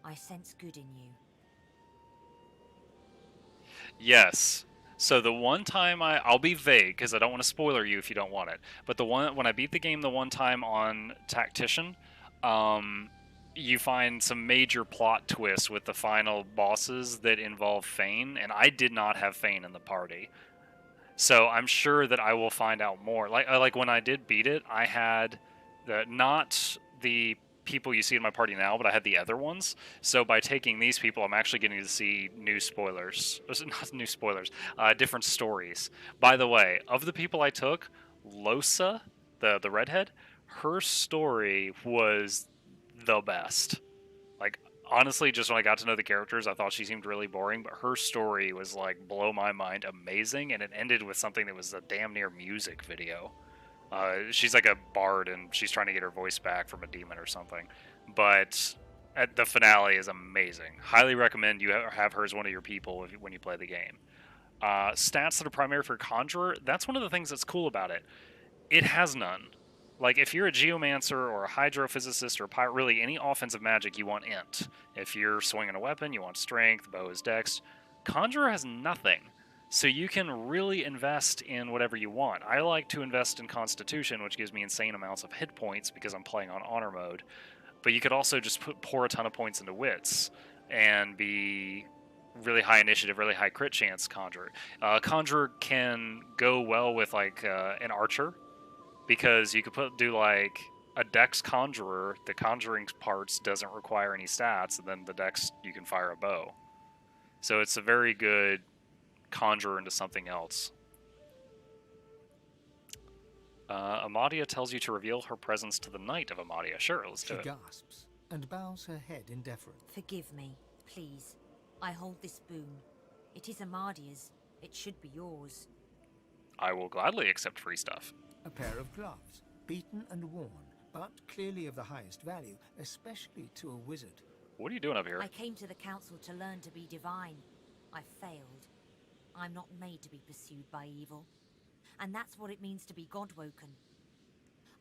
I sense good in you. Yes. So the one time I'll be vague because I don't want to spoiler you if you don't want it. But the one when I beat the game the one time on Tactician, um, you find some major plot twists with the final bosses that involve Fane, and I did not have Fane in the party. So I'm sure that I will find out more. Like when I did beat it, I had not the people you see in my party now, but I had the other ones. So by taking these people, I'm actually getting to see new spoilers. Not new spoilers, different stories. By the way, of the people I took, Losa, the redhead, her story was the best. Like honestly, just when I got to know the characters, I thought she seemed really boring, but her story was like blow my mind, amazing, and it ended with something that was a damn near music video. She's like a bard, and she's trying to get her voice back from a demon or something. But at the finale is amazing. Highly recommend you have her as one of your people when you play the game. Stats that are primary for Conjurer, that's one of the things that's cool about it. It has none. Like, if you're a geomancer or a hydrophysicist or a pirate, really any offensive magic, you want int. If you're swinging a weapon, you want strength, bow is dex. Conjurer has nothing. So you can really invest in whatever you want. I like to invest in Constitution, which gives me insane amounts of hit points because I'm playing on honor mode. But you could also just pour a ton of points into wits and be really high initiative, really high crit chance Conjurer. Conjurer can go well with like an archer because you could do like a dex conjurer. The conjuring parts doesn't require any stats, and then the dex you can fire a bow. So it's a very good conjure into something else. Amadia tells you to reveal her presence to the knight of Amadia. Sure, let's do it. She gasps and bows her head in deference. Forgive me, please. I hold this boon. It is Amadia's. It should be yours. I will gladly accept free stuff. A pair of gloves, beaten and worn, but clearly of the highest value, especially to a wizard. What are you doing up here? I came to the council to learn to be divine. I failed. I'm not made to be pursued by evil. And that's what it means to be godwoken.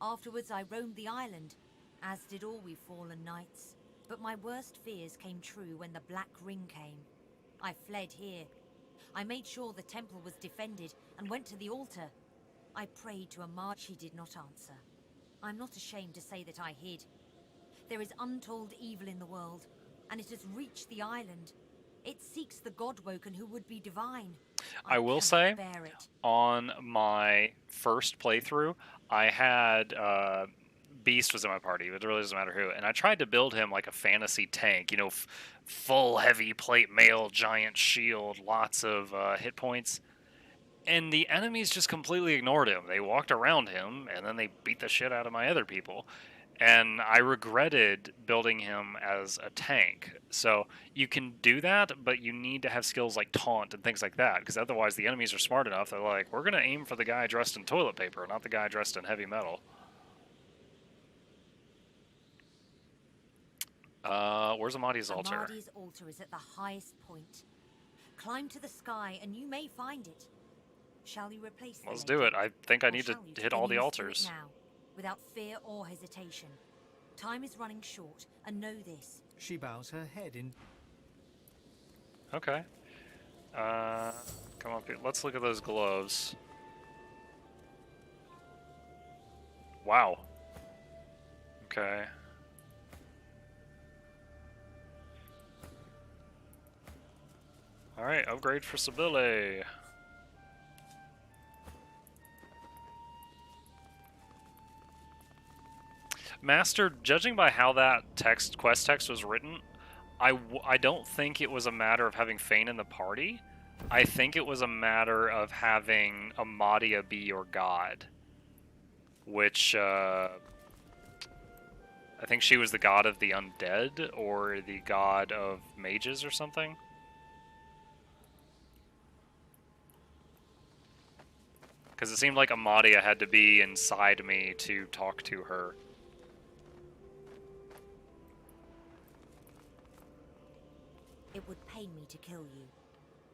Afterwards, I roamed the island, as did all we fallen knights. But my worst fears came true when the Black Ring came. I fled here. I made sure the temple was defended and went to the altar. I prayed to Amad. She did not answer. I'm not ashamed to say that I hid. There is untold evil in the world, and it has reached the island. It seeks the godwoken who would be divine. I will say, on my first playthrough, I had Beast was in my party. It really doesn't matter who. And I tried to build him like a fantasy tank, you know, full heavy plate mail, giant shield, lots of hit points. And the enemies just completely ignored him. They walked around him, and then they beat the shit out of my other people. And I regretted building him as a tank. So you can do that, but you need to have skills like taunt and things like that, because otherwise the enemies are smart enough. They're like, we're going to aim for the guy dressed in toilet paper, not the guy dressed in heavy metal. Where's Amadi's altar? Amadi's altar is at the highest point. Climb to the sky and you may find it. Shall you replace the Let's do it. I think I need to hit all the altars. Now, without fear or hesitation. Time is running short, and know this. She bows her head in... Okay. Come up here. Let's look at those gloves. Wow. Okay. Alright, upgrade for Sibylle. Master, judging by how that quest text was written, I don't think it was a matter of having Fane in the party. I think it was a matter of having Amadia be your god. Which, I think she was the god of the undead, or the god of mages or something. Because it seemed like Amadia had to be inside me to talk to her. It would pain me to kill you,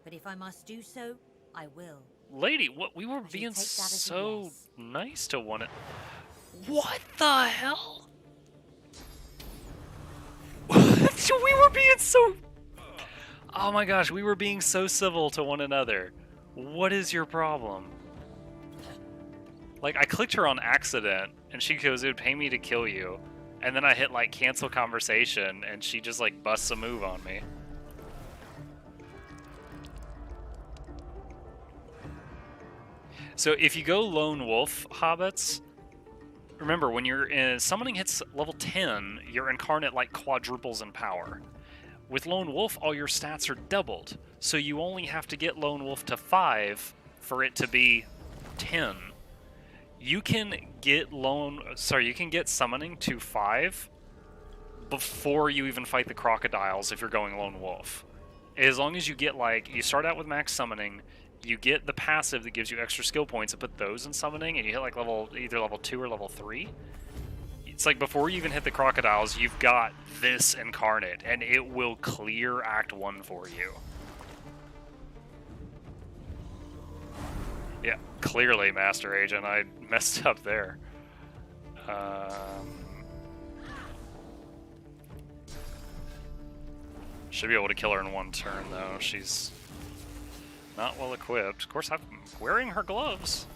but if I must do so, I will. Lady, what? We were being so nice to one. What the hell? What? We were being so... Oh my gosh, we were being so civil to one another. What is your problem? Like, I clicked her on accident, and she goes, it would pay me to kill you. And then I hit, like, cancel conversation, and she just, like, busts a move on me. So if you go Lone Wolf Hobbits, remember, when you're in... Summoning hits level 10, your incarnate, like, quadruples in power. With Lone Wolf, all your stats are doubled. So you only have to get Lone Wolf to 5 for it to be 10. You can get you can get summoning to 5 before you even fight the crocodiles if you're going Lone Wolf. As long as you get, like, you start out with max summoning, you get the passive that gives you extra skill points and put those in summoning, and you hit like either level 2 or level 3. It's like before you even hit the crocodiles, you've got this incarnate, and it will clear Act 1 for you. Yeah, clearly, Master Agent, I messed up there. Should be able to kill her in one turn, though. She's not well equipped. Of course, I'm wearing her gloves.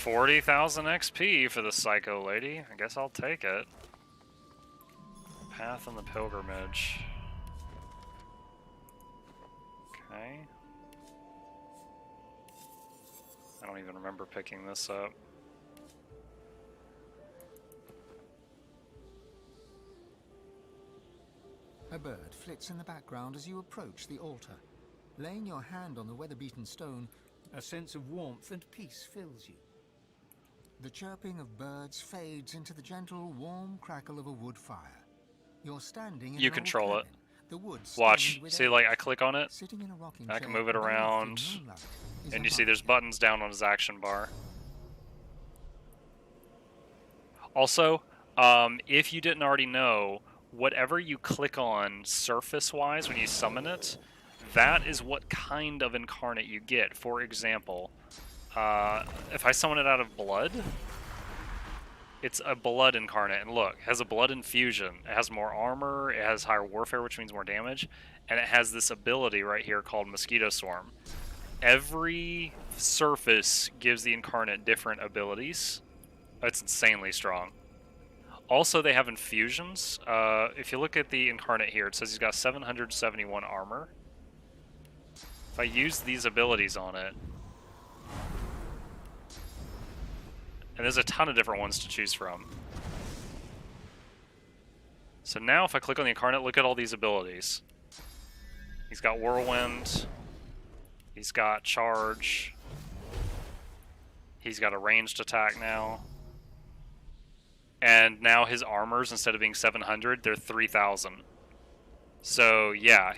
$40,000 XP for the Psycho Lady. I guess I'll take it. Path on the Pilgrimage. Okay. I don't even remember picking this up. A bird flits in the background as you approach the altar. Laying your hand on the weather-beaten stone, a sense of warmth and peace fills you. The chirping of birds fades into the gentle, warm crackle of a wood fire. You're standing in You an old control it. cabin, the wood Watch. stained with See, age. like, I click on it, Sitting in a rocking I can chair, move it bathed in around, moonlight, is and a you see there's Amadia. buttons down on his action bar. Also, if you didn't already know, whatever you click on surface-wise when you summon it, that is what kind of incarnate you get. For example, if I summon it out of blood, it's a blood incarnate, and look, it has a blood infusion. It has more armor, it has higher warfare, which means more damage, and it has this ability right here called Mosquito Swarm. Every surface gives the incarnate different abilities. It's insanely strong. Also, they have infusions. If you look at the incarnate here, it says he's got 771 armor. If I use these abilities on it, and there's a ton of different ones to choose from. So now if I click on the incarnate, look at all these abilities. He's got Whirlwind. He's got Charge. He's got a ranged attack now. And now his armors, instead of being 700, they're 3,000. So yeah,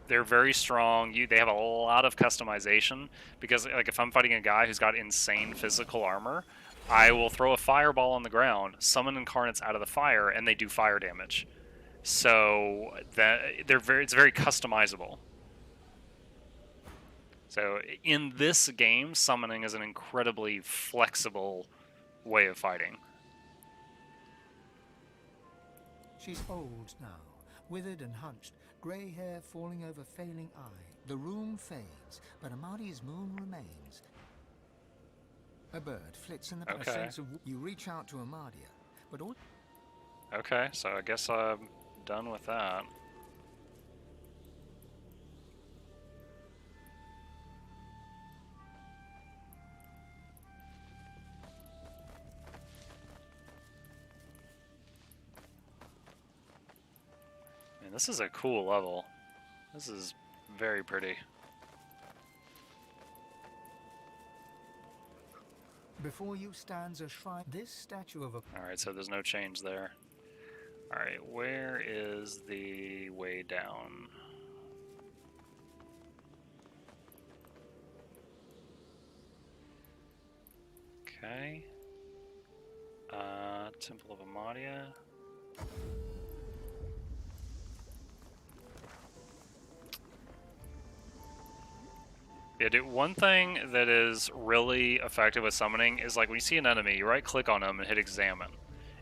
they're very strong. They have a lot of customization, because like if I'm fighting a guy who's got insane physical armor, I will throw a fireball on the ground, summon incarnates out of the fire, and they do fire damage. So it's very customizable. So in this game, summoning is an incredibly flexible way of fighting. She's old now, withered and hunched, grey hair falling over failing eye. The room fades, but Amadia's moon remains. A bird flits in the Okay. a sense of you reach out to Amadia, but all Okay, so I guess I'm done with that. Man, this is a cool level. This is very pretty. before you stands a shrine. This statue of a Alright, so there's no change there. Alright, where is the way down? Okay. Temple of Amadia. Yeah, dude, one thing that is really effective with summoning is like when you see an enemy, you right click on them and hit examine.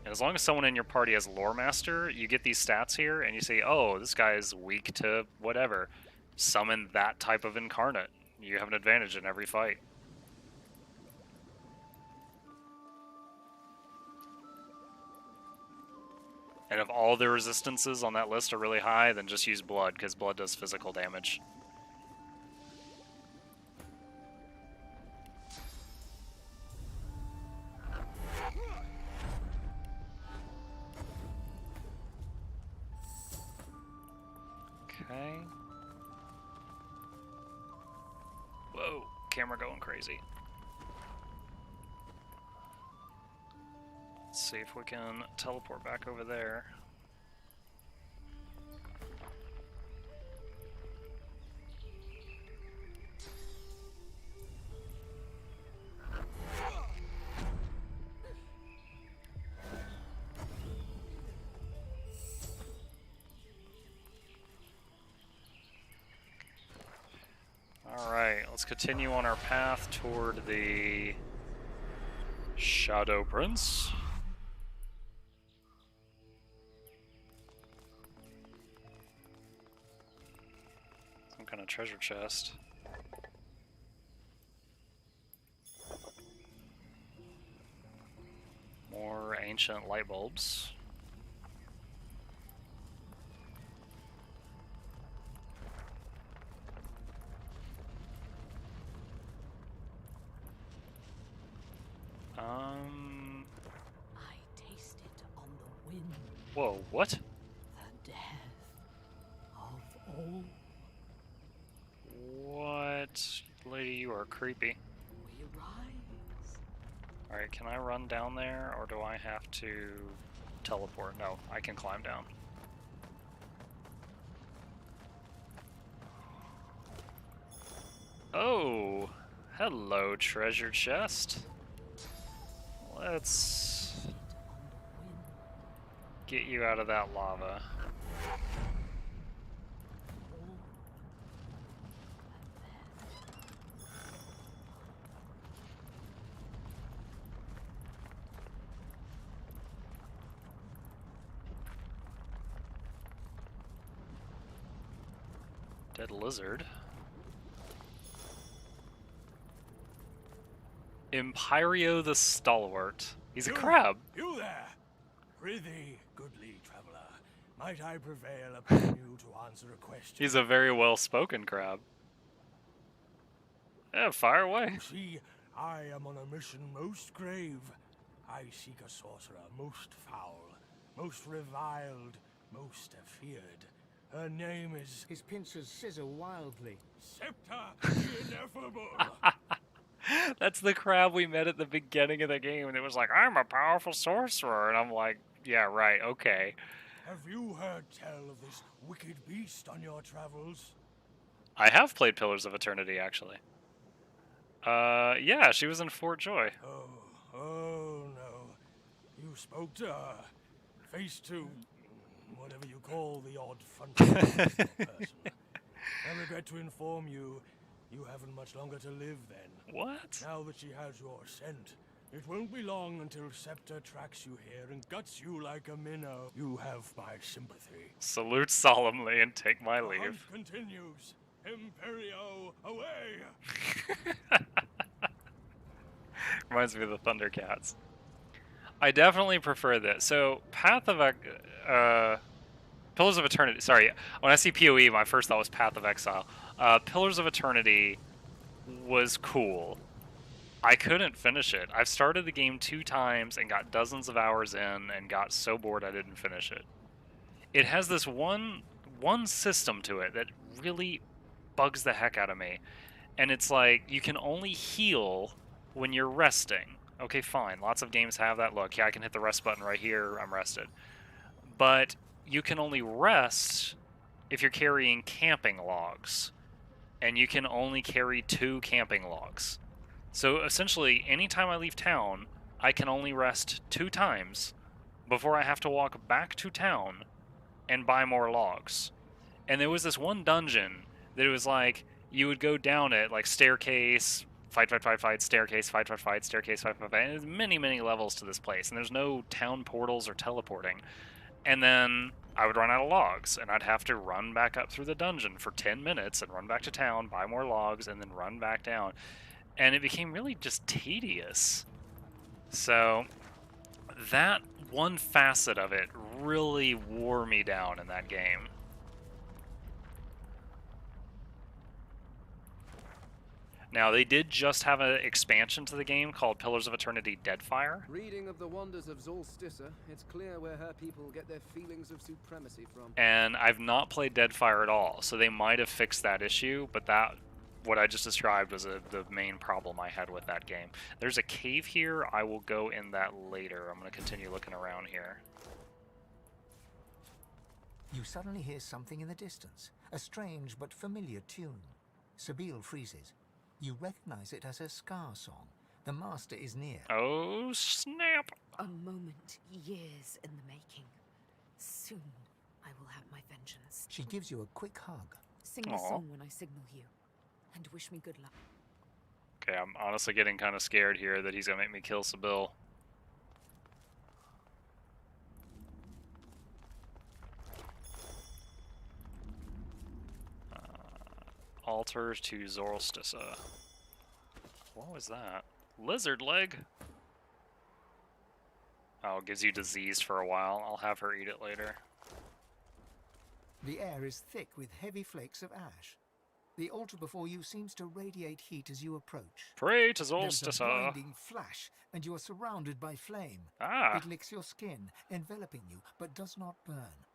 And as long as someone in your party has Lore Master, you get these stats here and you say, oh, this guy is weak to whatever. Summon that type of incarnate. You have an advantage in every fight. And if all the resistances on that list are really high, then just use blood, because blood does physical damage. Okay. Whoa, camera going crazy. Let's see if we can teleport back over there. Alright, let's continue on our path toward the Shadow Prince. Some kind of treasure chest. More ancient light bulbs. I taste it on the wind. Whoa, what? The death of all. What? Lady, you are creepy. We rise. Alright, can I run down there, or do I have to teleport? No, I can climb down. Oh, hello, treasure chest. Let's get you out of that lava. Dead lizard. Imperio the Stalwart. He's a crab. You there! Prithee, goodly traveller, might I prevail upon you to answer a question? He's a very well-spoken crab. Yeah, fire away. You see, I am on a mission most grave. I seek a sorcerer most foul, most reviled, most feared. Her name is His pincers scissor wildly. Scepter the Ineffable. That's the crab we met at the beginning of the game, and it was like, I'm a powerful sorcerer, and I'm like, yeah, right, okay. Have you heard tell of this wicked beast on your travels? I have played Pillars of Eternity, actually. Yeah, she was in Fort Joy. Oh no. You spoke to her. Face to whatever you call the odd frontier person. I regret to inform you, you haven't much longer to live then. What? Now that she has your scent, it won't be long until Scepter tracks you here and guts you like a minnow. You have my sympathy. Salute solemnly and take my The hunt leave. continues. Imperio, away! Reminds me of the Thundercats. I definitely prefer this. So, Pillars of Eternity. Sorry, when I see PoE, my first thought was Path of Exile. Pillars of Eternity was cool. I couldn't finish it. I've started the game 2 times and got dozens of hours in and got so bored I didn't finish it. It has this one system to it that really bugs the heck out of me. And it's like, you can only heal when you're resting. Okay, fine. Lots of games have that. Look, yeah, I can hit the rest button right here. I'm rested. But you can only rest if you're carrying camping logs. And you can only carry 2 camping logs. So essentially, anytime I leave town, I can only rest 2 times before I have to walk back to town and buy more logs. And there was this one dungeon that it was like you would go down it like staircase, fight, staircase, fight, staircase, fight. And there's many, many levels to this place, and there's no town portals or teleporting. And then I would run out of logs, and I'd have to run back up through the dungeon for 10 minutes and run back to town, buy more logs, and then run back down. And it became really just tedious. So that one facet of it really wore me down in that game. Now, they did just have an expansion to the game called Pillars of Eternity Deadfire. Reading of the wonders of Zolstissa, it's clear where her people get their feelings of supremacy from. And I've not played Deadfire at all, so they might have fixed that issue, but that, what I just described, was the main problem I had with that game. There's a cave here. I will go in that later. I'm going to continue looking around here. You suddenly hear something in the distance, a strange but familiar tune. Sabine freezes. You recognize it as her Scar song. The master is near. Oh, snap! A moment, years in the making. Soon, I will have my vengeance. She gives you a quick hug. Sing the song when I signal you, and wish me good luck. Okay, I'm honestly getting kind of scared here that he's going to make me kill Sabine. Altars to Zolstissa. What was that? Lizard leg? Oh, it gives you disease for a while. I'll have her eat it later. The air is thick with heavy flakes of ash. The altar before you seems to radiate heat as you approach. Pray to There's a Zolstissa. blinding flash, and you are surrounded by flame. Ah. It licks your skin, enveloping you, but does not burn.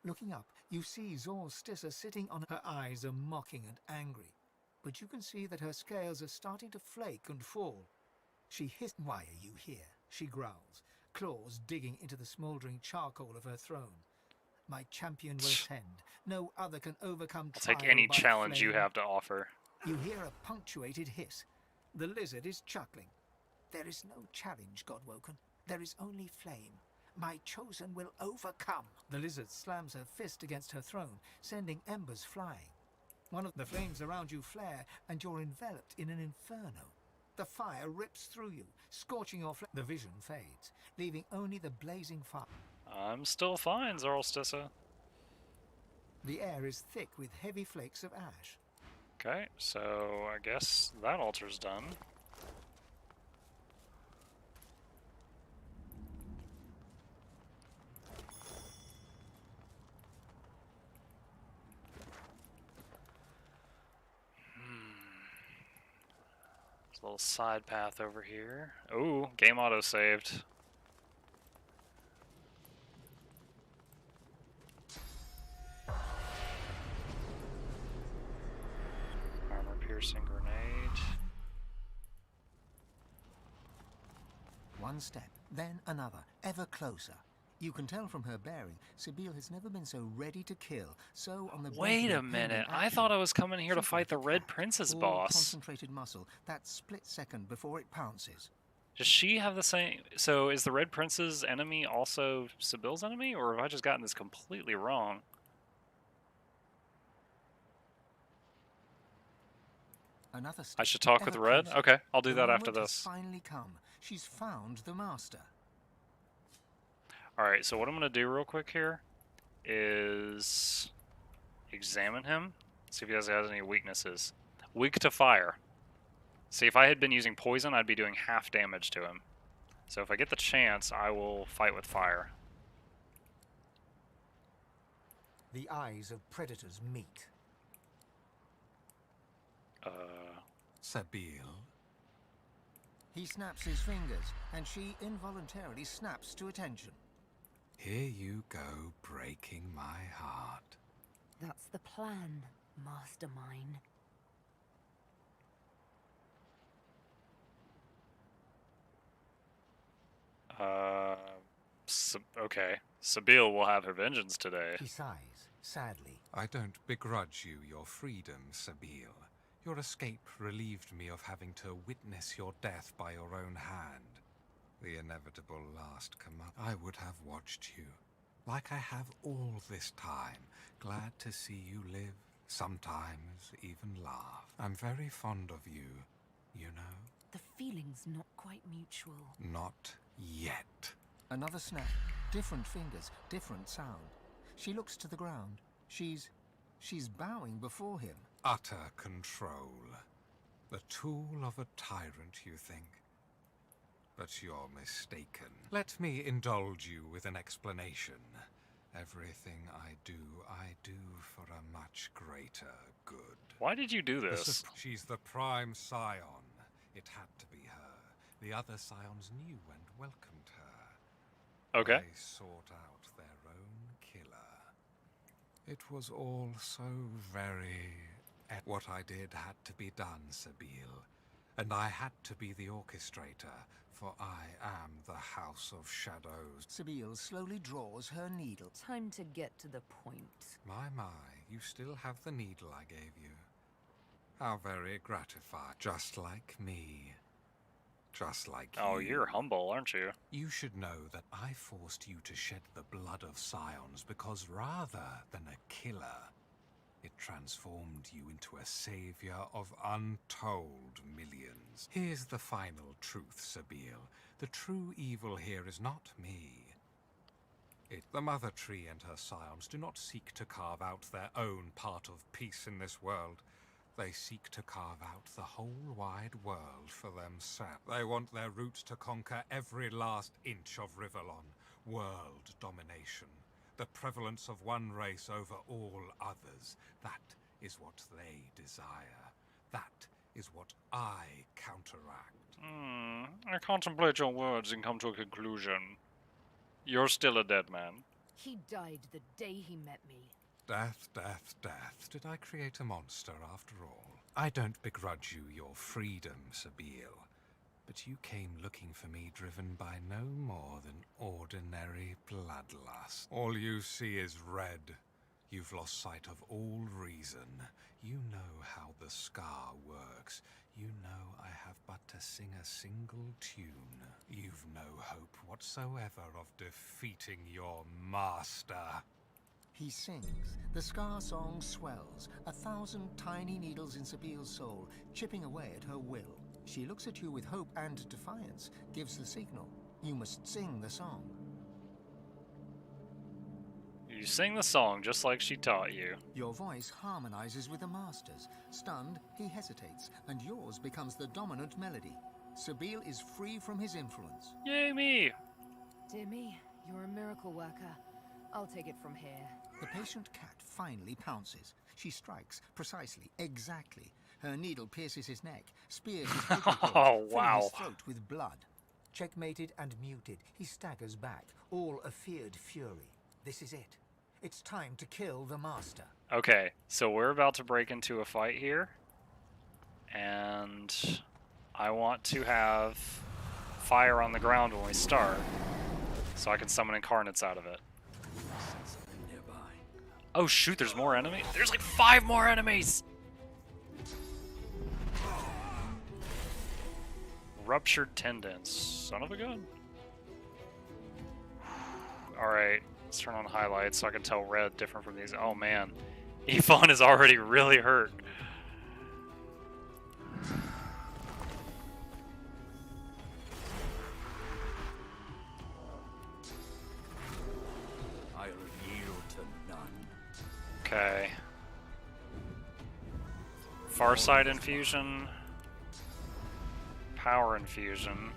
Looking up, you see Zolstissa sitting on her eyes are mocking and angry. But you can see that her scales are starting to flake and fall. She hisses. Why are you here? She growls, claws digging into the smouldering charcoal of her throne. My champion will attend. No other can overcome I'll take trial any by challenge you flame. have to offer. You hear a punctuated hiss. The lizard is chuckling. There is no challenge, Godwoken. There is only flame. My chosen will overcome. The lizard slams her fist against her throne, sending embers flying. One of the flames around you flare, and you're enveloped in an inferno. The fire rips through you, scorching your The vision fades, leaving only the blazing fire. I'm still fine, Zolstissa. The air is thick with heavy flakes of ash. Okay, so I guess that altar's done. There's a little side path over here. Ooh, game auto saved. Armor piercing grenade. One step, then another, ever closer. You can tell from her bearing, Sabine has never been so ready to kill. So on the brink Wait of a impending minute, I action, thought I was coming here to she's fight like the a Red cat, Princess all boss. concentrated muscle, that split second before it pounces. Does she have the same... So is the Red Prince's enemy also Sabine's enemy? Or have I just gotten this completely wrong? Another step, I should talk with ever Red? closer. Okay, I'll do The that after moment has this. finally come. She's found the master. Alright, so what I'm going to do real quick here is examine him, see if he has any weaknesses. Weak to fire. See, if I had been using poison, I'd be doing half damage to him. So if I get the chance, I will fight with fire. The eyes of predators meet. Sabine? He snaps his fingers, and she involuntarily snaps to attention. Here you go, breaking my heart. That's the plan, mastermind. Okay. Sabine will have her vengeance today. He sighs, sadly. I don't begrudge you your freedom, Sabine. Your escape relieved me of having to witness your death by your own hand. The inevitable last command. I would have watched you, like I have all this time, glad to see you live, sometimes even laugh. I'm very fond of you, you know? The feeling's not quite mutual. Not yet. Another snap. Different fingers, different sound. She looks to the ground. She's bowing before him. Utter control. The tool of a tyrant, you think? But you're mistaken. Let me indulge you with an explanation. Everything I do for a much greater good. Why did you do this? She's the prime scion. It had to be her. The other scions knew and welcomed her. Okay. They sought out their own killer. It was all so very... What I did had to be done, Sabine. And I had to be the orchestrator, for I am the House of Shadows. Sabine slowly draws her needle. Time to get to the point. My, you still have the needle I gave you. How very gratifying. Just like me. Just like Oh, you. you're humble, aren't you? You should know that I forced you to shed the blood of scions because rather than a killer, it transformed you into a savior of untold millions. Here's the final truth, Sabine. The true evil here is not me. The Mother Tree and her scions do not seek to carve out their own part of peace in this world. They seek to carve out the whole wide world for themselves. They want their roots to conquer every last inch of Rivellon. World domination. The prevalence of one race over all others. That is what they desire. That is what I counteract. I contemplate your words and come to a conclusion. You're still a dead man. He died the day he met me. Death, death, death. Did I create a monster after all? I don't begrudge you your freedom, Sabine. But you came looking for me driven by no more than ordinary bloodlust. All you see is red. You've lost sight of all reason. You know how the scar works. You know I have but to sing a single tune. You've no hope whatsoever of defeating your master. He sings. The scar song swells, 1,000 tiny needles in Sabile's soul, chipping away at her will. She looks at you with hope and defiance, gives the signal. You must sing the song. You sing the song just like she taught you. Your voice harmonizes with the master's. Stunned, he hesitates, and yours becomes the dominant melody. Sabile is free from his influence. Yay me! Dear me, you're a miracle worker. I'll take it from here. The patient cat finally pounces. She strikes, precisely, exactly. Her needle pierces his neck, spears his vocal cords, Oh, filling wow. his throat with blood. Checkmated and muted, he staggers back, all a feared fury. This is it. It's time to kill the master. Okay, so we're about to break into a fight here. And I want to have fire on the ground when we start, so I can summon incarnates out of it. Oh shoot, there's more enemies? There's like 5 more enemies! Ruptured tendons. Son of a gun. Alright, let's turn on highlights so I can tell red different from these. Oh man. Yvonne is already really hurt. I'll yield to none. Okay. Farsight infusion. Power infusion.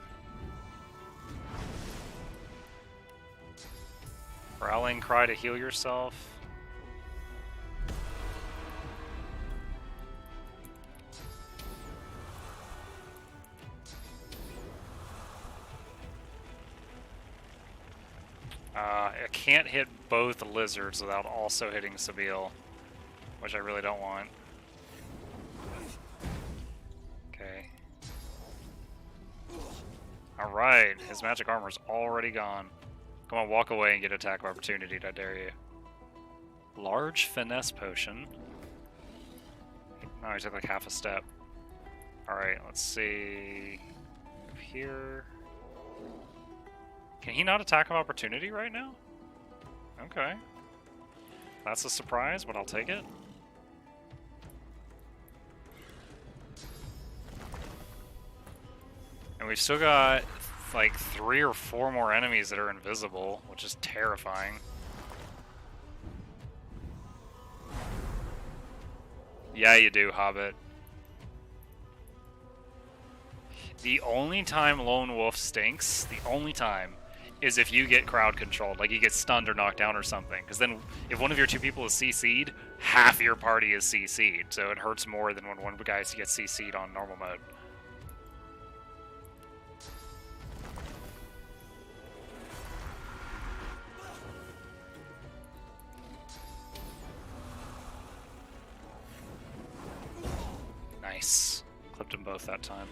Rallying cry to heal yourself. I can't hit both lizards without also hitting Sabile, which I really don't want. Okay. Alright, his magic armor's already gone. Come on, walk away and get attack of opportunity, I dare you. Large finesse potion. No, he took like half a step. Alright, let's see. Move here. Can he not attack of opportunity right now? Okay. That's a surprise, but I'll take it. And we've still got like 3 or 4 more enemies that are invisible, which is terrifying. Yeah, you do, Hobbit. The only time Lone Wolf stinks, the only time, is if you get crowd controlled, like you get stunned or knocked down or something. Because then, if one of your 2 people is CC'd, half your party is CC'd, so it hurts more than when one guy gets CC'd on normal mode. Nice. Clipped them both that time.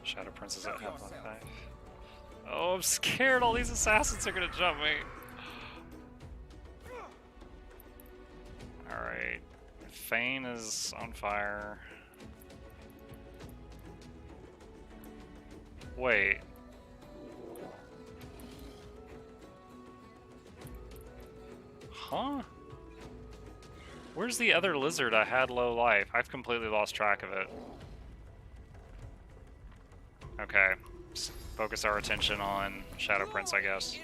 Shadow Princess at half on life. Oh, I'm scared. All these assassins are gonna jump me. Alright. Fane is on fire. Wait. Huh? Where's the other lizard I had low life? I've completely lost track of it. Okay. Just focus our attention on Shadow Prince, I guess.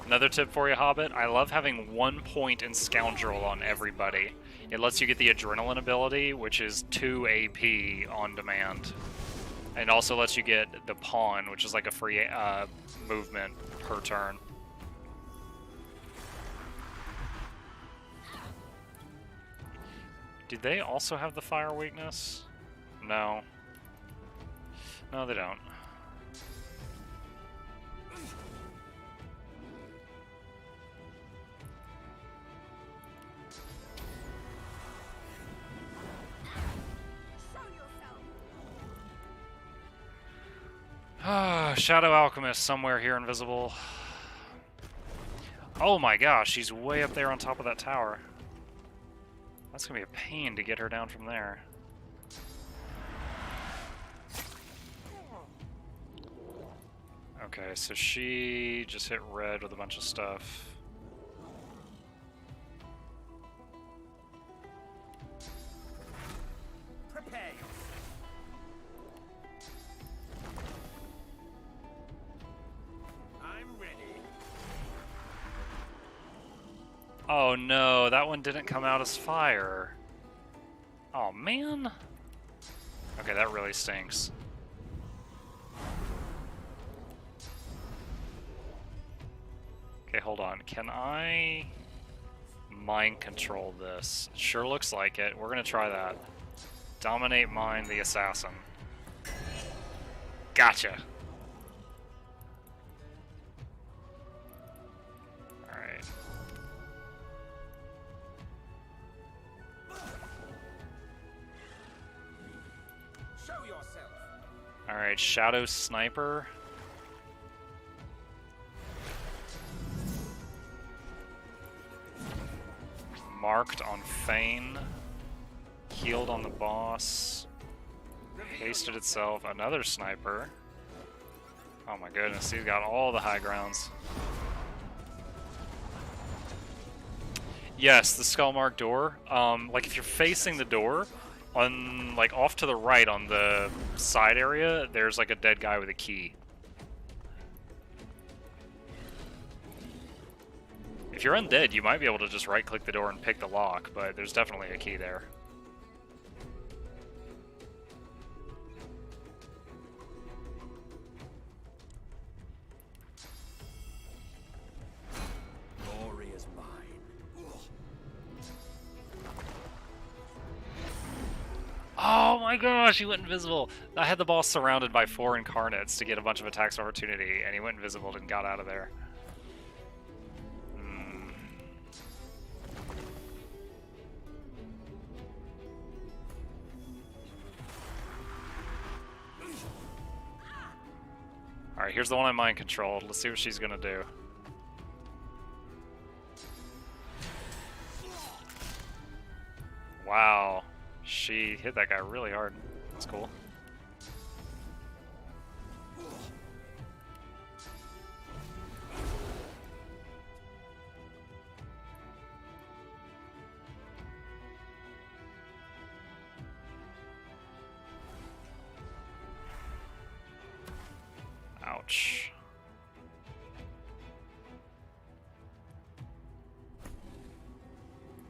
Another tip for you, Hobbit. I love having 1 point in Scoundrel on everybody. It lets you get the Adrenaline ability, which is 2 AP on demand. And also lets you get the Pawn, which is like a free movement per turn. Do they also have the fire weakness? No. No, they don't. Ah, Shadow Alchemist somewhere here invisible. Oh my gosh, she's way up there on top of that tower. That's gonna be a pain to get her down from there. Okay, so she just hit red with a bunch of stuff. Prepare. I'm ready. Oh no, that one didn't come out as fire. Oh man. Okay, that really stinks. Okay, hold on. Can I mind control this? Sure looks like it. We're gonna try that. Dominate mind the assassin. Gotcha. Alright. Show yourself. Alright, Shadow Sniper. Marked on Fane. Healed on the boss. Hasted itself. Another sniper. Oh my goodness, he's got all the high grounds. Yes, the skull mark door. Like if you're facing the door, on like off to the right on the side area, there's like a dead guy with a key. If you're undead, you might be able to just right-click the door and pick the lock, but there's definitely a key there. Glory is mine. Oh my gosh, he went invisible! I had the boss surrounded by 4 incarnates to get a bunch of attacks of opportunity, and he went invisible and got out of there. Alright, here's the one I mind controlled. Let's see what she's gonna do. Wow. She hit that guy really hard. That's cool. Ouch.